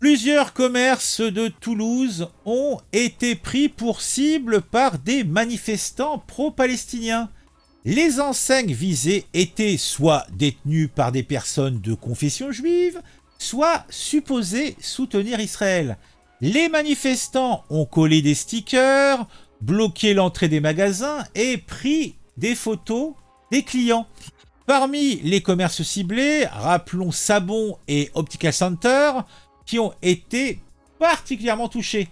Plusieurs commerces de Toulouse ont été pris pour cible par des manifestants pro-palestiniens. Les enseignes visées étaient soit détenues par des personnes de confession juive, soit supposées soutenir Israël. Les manifestants ont collé des stickers, bloqué l'entrée des magasins et pris des photos des clients. Parmi les commerces ciblés, rappelons Sabon et Optical Center, qui ont été particulièrement touchés.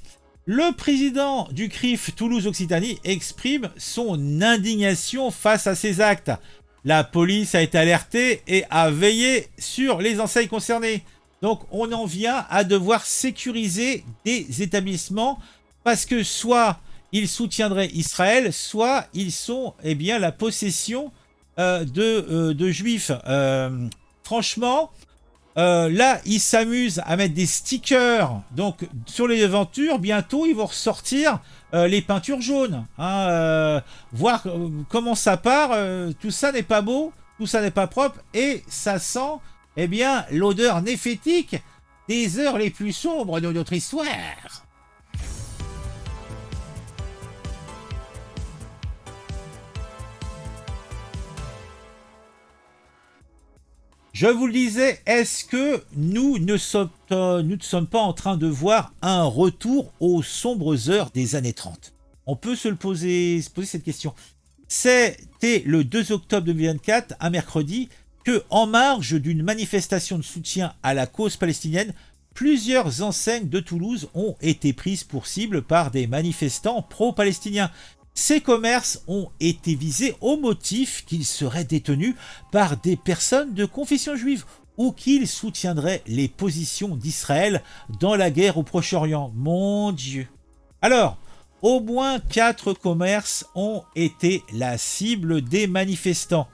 Le président du CRIF Toulouse-Occitanie exprime son indignation face à ces actes. La police a été alertée et a veillé sur les enseignes concernées. Donc on en vient à devoir sécuriser des établissements parce que soit ils soutiendraient Israël, soit ils sont la possession de juifs. Franchement, là, ils s'amusent à mettre des stickers donc sur les devantures. Bientôt, ils vont ressortir les peintures jaunes. Voir comment ça part. Tout ça n'est pas beau, tout ça n'est pas propre et ça sent l'odeur néphétique des heures les plus sombres de notre histoire. Je vous le disais, est-ce que nous ne sommes pas en train de voir un retour aux sombres heures des années 30? On peut se poser cette question. C'était le 2 octobre 2024, un mercredi, que, en marge d'une manifestation de soutien à la cause palestinienne, plusieurs enseignes de Toulouse ont été prises pour cible par des manifestants pro-palestiniens. Ces commerces ont été visés au motif qu'ils seraient détenus par des personnes de confession juive ou qu'ils soutiendraient les positions d'Israël dans la guerre au Proche-Orient. Mon Dieu! Alors, au moins 4 commerces ont été la cible des manifestants.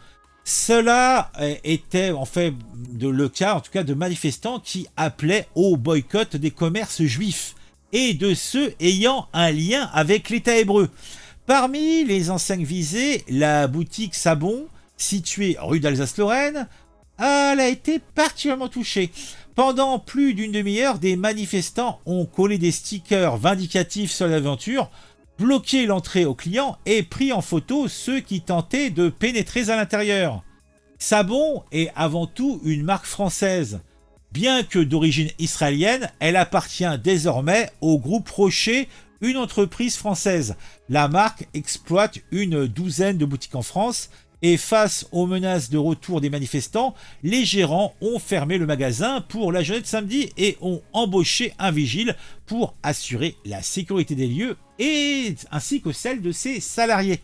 Cela était en fait le cas, en tout cas, de manifestants qui appelaient au boycott des commerces juifs et de ceux ayant un lien avec l'État hébreu. Parmi les enseignes visées, la boutique Sabon, située rue d'Alsace-Lorraine, elle a été particulièrement touchée. Pendant plus d'une demi-heure, des manifestants ont collé des stickers vindicatifs sur l'aventure, bloqué l'entrée aux clients et pris en photo ceux qui tentaient de pénétrer à l'intérieur. Sabon est avant tout une marque française. Bien que d'origine israélienne, elle appartient désormais au groupe Rocher, une entreprise française. La marque exploite une douzaine de boutiques en France et face aux menaces de retour des manifestants, les gérants ont fermé le magasin pour la journée de samedi et ont embauché un vigile pour assurer la sécurité des lieux et ainsi que celle de ses salariés.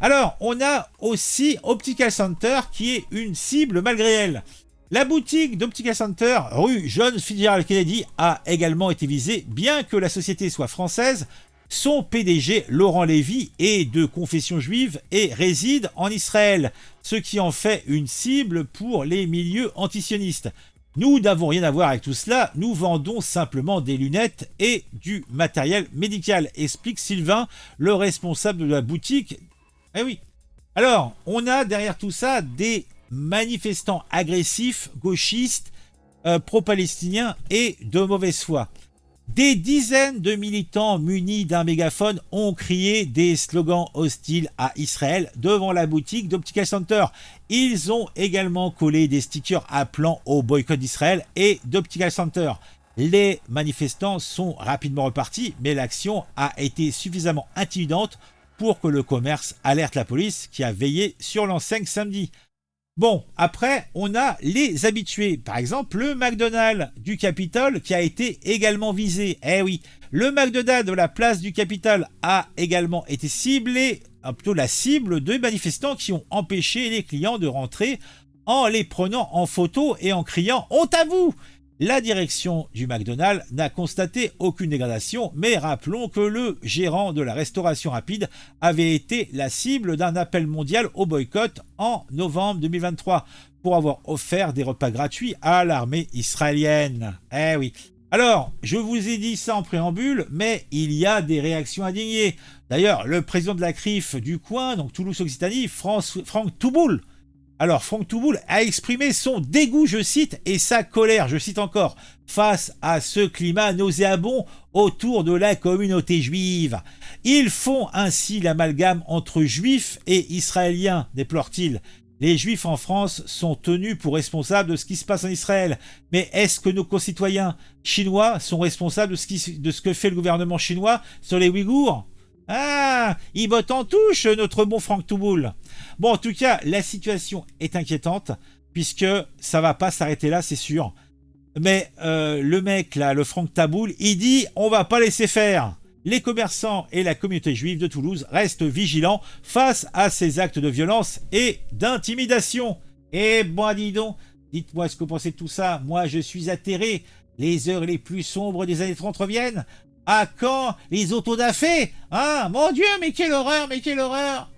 Alors, on a aussi Optical Center qui est une cible malgré elle. La boutique d'Optical Center, rue John Fitzgerald Kennedy, a également été visée, bien que la société soit française. Son PDG, Laurent Lévy, est de confession juive et réside en Israël, ce qui en fait une cible pour les milieux antisionistes. Nous n'avons rien à voir avec tout cela, nous vendons simplement des lunettes et du matériel médical, explique Sylvain, le responsable de la boutique. Eh oui. Alors, on a derrière tout ça des manifestants agressifs, gauchistes, pro-palestiniens et de mauvaise foi. Des dizaines de militants munis d'un mégaphone ont crié des slogans hostiles à Israël devant la boutique d'Optical Center. Ils ont également collé des stickers appelant au boycott d'Israël et d'Optical Center. Les manifestants sont rapidement repartis, mais l'action a été suffisamment intimidante pour que le commerce alerte la police qui a veillé sur l'enseigne samedi. Bon, après, on a les habitués. Par exemple, le McDonald's du Capitole qui a été également visé. Eh oui, le McDonald's de la place du Capitole a également été ciblé, plutôt la cible de manifestants qui ont empêché les clients de rentrer en les prenant en photo et en criant « Honte à vous !» La direction du McDonald's n'a constaté aucune dégradation, mais rappelons que le gérant de la restauration rapide avait été la cible d'un appel mondial au boycott en novembre 2023 pour avoir offert des repas gratuits à l'armée israélienne. Eh oui. Alors, je vous ai dit ça en préambule, mais il y a des réactions indignées. D'ailleurs, le président de la CRIF du coin, donc Toulouse-Occitanie, Franck Touboul, Alors, Franck Touboul a exprimé son dégoût, je cite, et sa colère, je cite encore, face à ce climat nauséabond autour de la communauté juive. Ils font ainsi l'amalgame entre juifs et israéliens, déplore-t-il. Les juifs en France sont tenus pour responsables de ce qui se passe en Israël. Mais est-ce que nos concitoyens chinois sont responsables de ce que fait le gouvernement chinois sur les Ouïghours? Ah, il botte en touche, notre bon Franck Touboul. Bon, en tout cas, la situation est inquiétante, puisque ça va pas s'arrêter là, c'est sûr. Mais le mec, là, le Franck Touboul, il dit on va pas laisser faire. Les commerçants et la communauté juive de Toulouse restent vigilants face à ces actes de violence et d'intimidation. Et bon, dis donc, dites-moi ce que vous pensez de tout ça. Moi, je suis atterré. Les heures les plus sombres des années 30 reviennent. À quand les autodafés? Ah, mon Dieu, mais quelle horreur, mais quelle horreur!